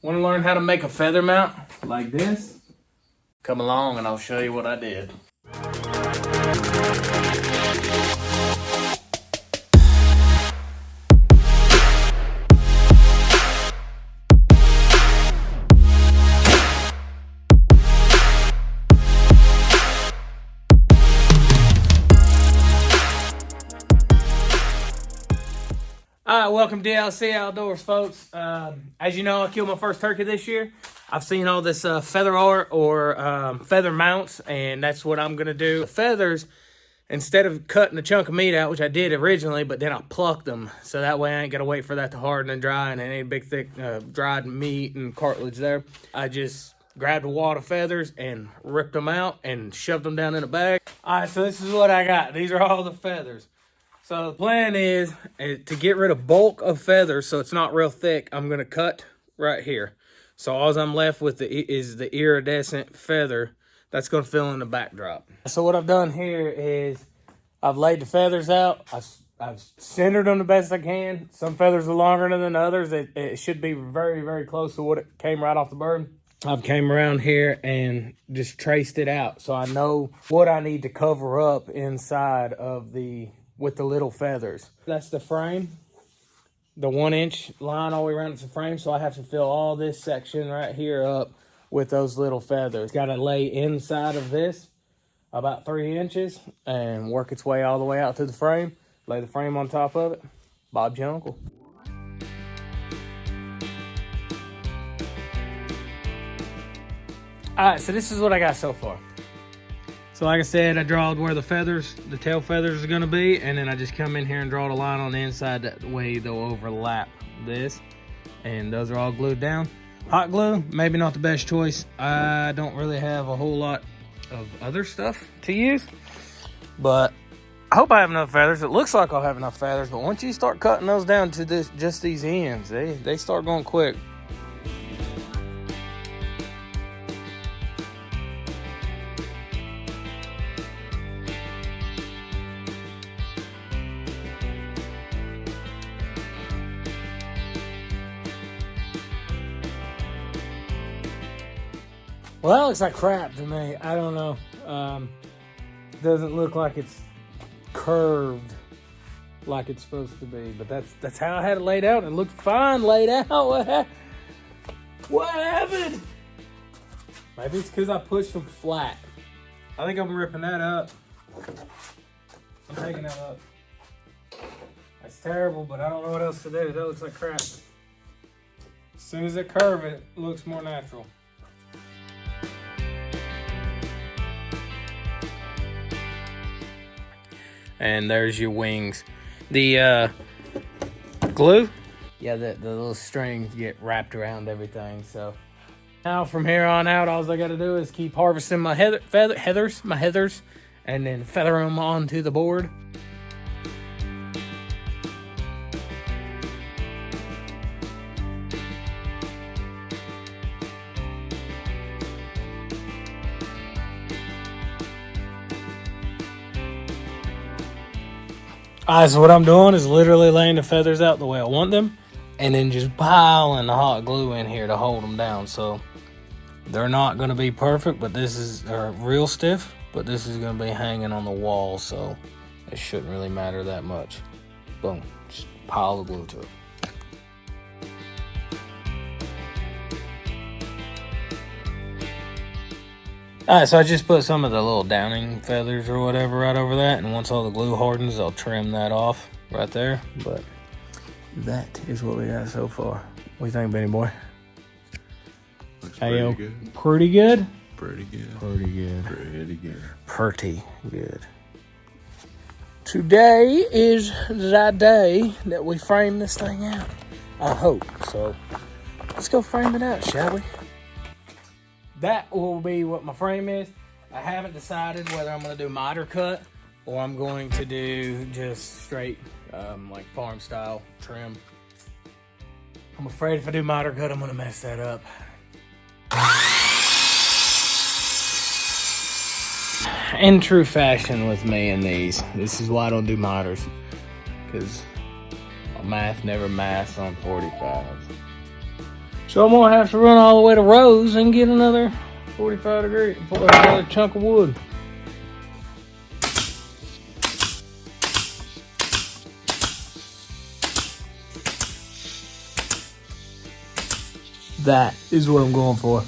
Want to learn how to make a feather mount like this? Come along and I'll show you what I did. Alright, welcome to DLC Outdoors, folks. As you know, I killed my first turkey this year. I've seen all this feather art or feather mounts, and that's what I'm going to do. The feathers, instead of cutting a chunk of meat out, which I did originally, but then I plucked them, so that way I ain't got to wait for that to harden and dry, and any big, thick, dried meat and cartilage there. I just grabbed a wad of feathers and ripped them out and shoved them down in a bag. Alright, so this is what I got. These are all the feathers. So the plan is to get rid of bulk of feathers so it's not real thick. I'm going to cut right here. So all I'm left with is the iridescent feather that's going to fill in the backdrop. So what I've done here is I've laid the feathers out. I've centered them the best I can. Some feathers are longer than others. It should be very, very close to what it came right off the bird. I've came around here and just traced it out so I know what I need to cover up inside of with the little feathers. That's the frame. The 1-inch line all the way around is the frame, so I have to fill all this section right here up with those little feathers. Got to lay inside of this about 3 inches and work its way all the way out to the frame. Lay the frame on top of it. Bob's your uncle. Alright, so this is what I got so far. So like I said, I drawed where the tail feathers are gonna be, and then I just come in here and draw the line on the inside, that way they'll overlap this. And those are all glued down. Hot glue, maybe not the best choice. I don't really have a whole lot of other stuff to use, but I hope I have enough feathers. It looks like I'll have enough feathers, but once you start cutting those down to just these ends, they start going quick. Well, that looks like crap to me. I don't know. Doesn't look like it's curved like it's supposed to be, but that's how I had it laid out. It looked fine laid out. What happened? Maybe it's because I pushed them flat. I think I'm ripping that up. I'm taking that up. That's terrible, but I don't know what else to do. That looks like crap. As soon as I curve it, it looks more natural. And there's your wings. The glue, yeah, the little strings get wrapped around everything. So now from here on out, all I got to do is keep harvesting my heathers, and then feather them onto the board. Alright, so what I'm doing is literally laying the feathers out the way I want them, and then just piling the hot glue in here to hold them down. So they're not going to be perfect, but this is real stiff, but this is going to be hanging on the wall, so it shouldn't really matter that much. Boom, just pile the glue to it. Alright, so I just put some of the little downing feathers or whatever right over that, and once all the glue hardens, I'll trim that off right there. But that is what we got so far. What do you think, Benny boy? Looks pretty good. Pretty good? Pretty good. Pretty good. Pretty good. Pretty good. Today is the day that we frame this thing out. I hope. So let's go frame it out, shall we? That will be what my frame is. I haven't decided whether I'm going to do miter cut or I'm going to do just straight like farm style trim. I'm afraid if I do miter cut, I'm going to mess that up. In true fashion with me and these, this is why I don't do miters, because my math never maths on 45s. So I'm gonna have to run all the way to Rose and get another 45 degree, another chunk of wood. That is what I'm going for.